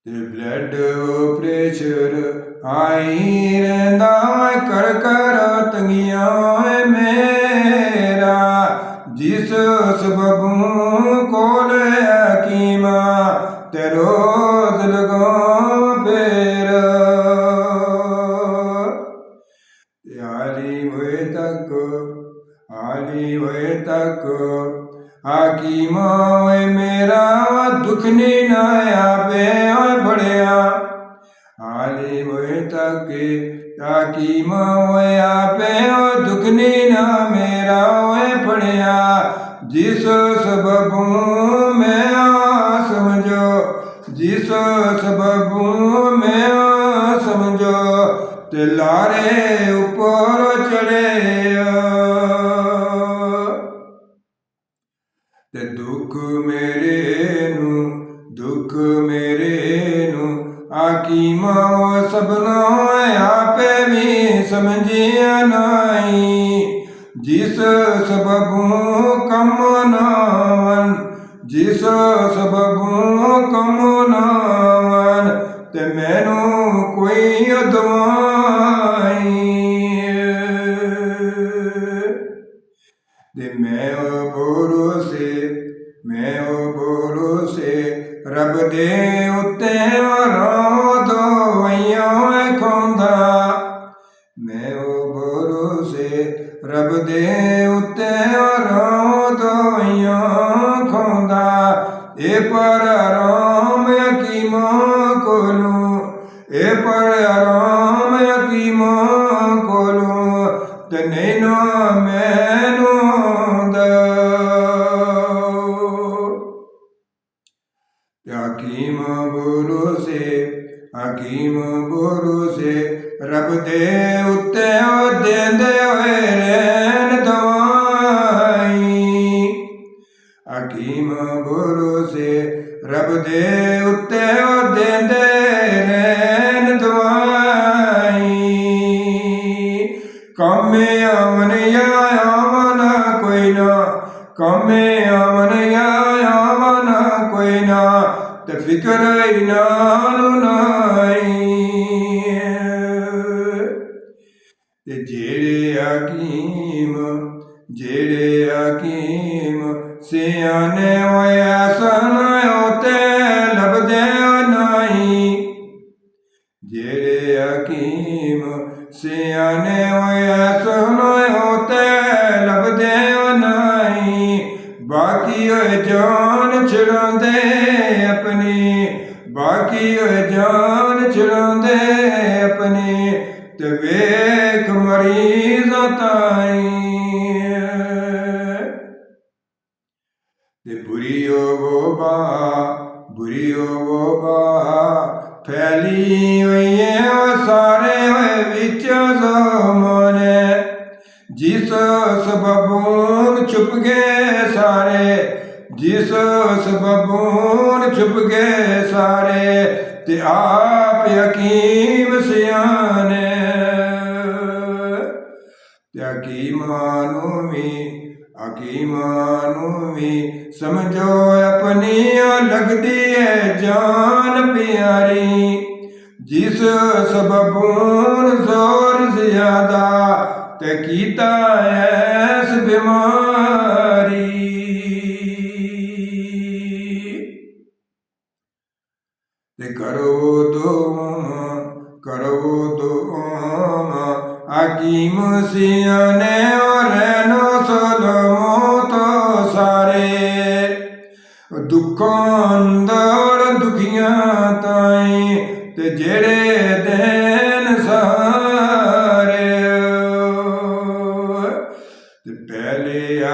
ਤੇ blood pressure high ਰਹਿੰਦਾ ਕਰ ਕਰ ਤੰਗੀਆਂ ਏ ਮੇਰਾ, ਜਿਸ ਸਬਬੋਂ ਕੋਲ ਹਕੀਮਾ ਤੇ ਰੋਜ਼ ਲਗਾਵਾਂ ਫੇਰ। ਹਾਲੀ ਹੋਏ ਤੱਕ ਹਾਕੀਮਾ ਓਏ ਮੇਰਾ, ਦੁੱਖ ਨੀ ਨਾ ਆਪੇ ਓਏ ਫੜਿਆ। ਹਾਲੀ ਹੋਏ ਤੱਕ ਹਾਕੀਮਾ ਓਏ ਆਪੇ ਓਏ ਦੁੱਖ ਨੀ ਨਾ ਮੇਰਾ ਓਏ ਫੜਿਆ। ਜਿਸ ਸਬਬੋਂ ਮੈਂ ਸਮਝੋ, ਜਿਸ ਸਬਬੋਂ ਮੈਂ ਸਮਝੋ ਤੇ ਲਾਰੇ ਉੱਪਰ ਚੜਿਆ। ਤੇ ਦੁੱਖ ਮੇਰੇ ਨੂੰ ਹਾਕੀਮਾ ਸਭਨਾ ਆਪੇ ਵੀ ਸਮਝਿਆ ਨਹੀਂ। ਜਿਸ ਸਬਬੋਂ ਕੰਮ ਨਾ ਆਵਨ, ਜਿਸ ਸਬਬੋਂ ਕੰਮ ਨਾ ਆਵਨ ਤੇ ਮੈਨੂੰ ਕੋਈ ਅਦਵਾਈ। ਤੇ ਮੈਂ ਭਰੋਸੇ ਰੱਬ ਦੇ ਉੱਤੇ ਰਾਤ ਵਈਆਂ ਖਾਂਦਾ। ਮੈਂ ਭਰੋਸੇ ਰੱਬ ਦੇ ਉੱਤੇ ਰਾਤ ਵਈਆਂ ਖਾਂਦਾ। ਇਹ ਪਰ ਆਰਾਮ ਹਕੀਮਾਂ ਕੋਲੋਂ, ਇਹ ਪਰ ਆਰਾਮ ਹਕੀਮਾਂ ਕੋਲੋਂ ਤੇ ਨਹੀਂ ਨਾ ਮੈਨੂੰ ਆਉਂਦਾ। ਹਕੀਮ ਭਰੋਸੇ ਰੱਬ ਦੇ ਉੱਤੇ ਦੇਂਦੇ ਹੋਏ ਰਹਿਣ ਦਵਾਈ। ਹਕੀਮ ਭਰੋਸੇ ਰੱਬ ਦੇ ਉੱਤੇ ਦੇਂਦੇ ਰਹਿਣ ਦਵਾਈ। ਕੰਮੇ ਆਵਨ ਜਾਂ ਆਵਨ ਕੋਈ ਨਾ, ਕੰਮੇ ਆਵਨ ਜਾਂ ਆਵਨ ਕੋਈ ਨਾ ਤੇ ਫਿਕਰ ਇਹਨਾਂ ਨੂੰ ਨਹੀਂ। ਤੇ ਜਿਹੜੇ ਹਕੀਮ ਸਿਆਣੇ ਹੋਏ ਸਨ ਉਹ ਤੇ ਲੱਭਦੇ ਨਹੀਂ। ਜਿਹੜੇ ਹਕੀਮ ਸਿਆਣੇ ਹੋਏ ਸਨ ਉਹ ਤੇ ਲੱਭਦੇ ਨਹੀਂ। ਬਾਕੀ ਹੋਏ ਜਾਨ ਛੁਡਾਉਂਦੇ ਆਪਣੀ, ਬਾਕੀ ਹੋਏ ਜਾਨ ਛੁਡਾਉਂਦੇ ਆਪਣੀ ਤੇ ਵੇਖ ਮਰੀਜ਼ਾਂ ਤਾਈਂ। ਤੇ ਬੁਰੀ ਵਬਾ ਫੈਲੀ ਹੋਈ ਏ ਸਾਰੇ ਹੋਏ ਵਿੱਚ ਜ਼ਮਾਨੇ। ਜਿਸ ਸਬਬੋਂ ਛੁਪ ਗਏ ਸਾਰੇ, ਜਿਸ ਸਬਬੋਂ ਛੁਪ ਗਏ ਸਾਰੇ ਤੇ ਆਪ ਹਕੀਮ ਸਿਆਣੇ। ਤੇ ਹਕੀਮਾਂ ਨੂੰ ਵੀ ਸਮਝੋ ਆਪਣੀ ਲੱਗਦੀ ਏ ਜਾਨ ਪਿਆਰੀ। ਜਿਸ ਸਬਬੋਂ ਜ਼ੋਰ ਜ਼ਿਆਦਾ ਤੇ ਕੀਤਾ ਐਸ ਬਿਮਾਰੀ। ਤੇ ਕਰੋ ਦੁਆ ਹਕੀਮ ਸਿਆਣੇ ਰਹਿਣਾ ਸਲਾਮਤ ਸਾਰੇ। ਦੁੱਖਾਂ ਅੰਦਰ ਦੁਖੀਆਂ ਤਾਈਂ ਤੇ ਜਿਹੜੇ ਦੇਨ ਸਾਰੇ। ਤੇ ਪਹਿਲੇ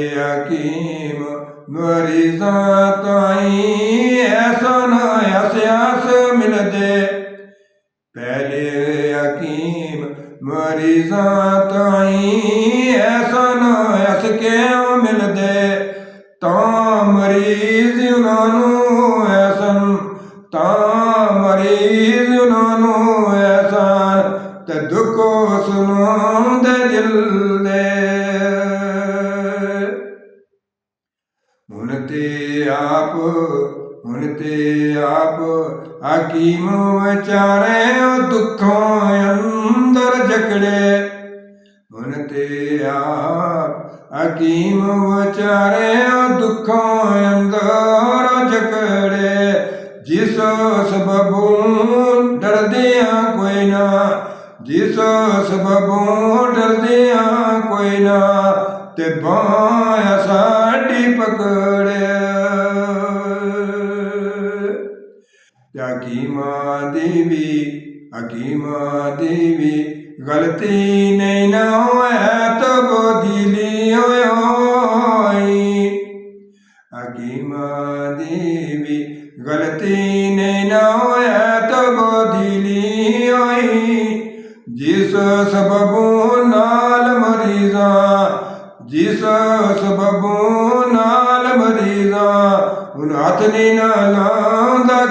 ਹਕੀਮ ਮਰੀਜ਼ਾਂ ਤਾਈਂ ਐਸਨ ਅਸਿਆਸ ਮਿਲਦੇ। ਪਹਿਲੇ ਹਕੀਮ ਮਰੀਜ਼ਾਂ ਤਾਈਂ ਐਸਨ ਅਸ ਕਿਉਂ ਮਿਲਦੇ। ਤਾਂ ਮਰੀਜ਼ ਉਹਨਾਂ ਨੂੰ ਐਸਨ, ਤਾਂ ਮਰੀਜ਼ ਉਹਨਾਂ ਨੂੰ ਐਸਨ ਤੇ ਦੁੱਖ ਸੁਣਾਉਂਦੇ ਦਿਲ ਦੇ। ਹੁਣ ਤੇ ਆਪ ਹਕੀਮ ਵਿਚਾਰੇ ਦੁੱਖੋਂ ਅੰਦਰ ਜਕੜੇ ਹੁਣ ਤੇ ਆਪ ਹਕੀਮ ਵਿਚਾਰੇ ਦੁੱਖੋਂ ਅੰਦਰ ਜਕੜੇ ਜਿਸ ਸਬਬੋਂ ਡਰਦਿਆਂ ਕੋਈ ਨਾ ਜਿਸ ਸਬਬੋਂ ਡਰਦਿਆਂ ਕੋਈ ਨਾ ਤੇ ਬਾਂਹ ਸਾਡੀ ਪਕੜਿਆ ਹਕੀਮਾਂ ਦੀ ਵੀ ਗਲਤੀ ਨਹੀਂ ਨਾ ਹੋਇਆ ਤਬਦੀਲੀ ਹੋਈ ਹਕੀਮਾਂ ਦੀ ਵੀ ਗਲਤੀ ਨਹੀਂ ਨਾ ਹੋਇਆ ਤਬਦੀਲੀ ਹੋਈ ਜਿਸ ਸਬਬੋਂ ਨਾਲ ਮਰੀਜ਼ਾਂ ਹੁਣ ਹੱਥ ਨਹੀਂ ਨਾ ਲਾਉਂਦਾ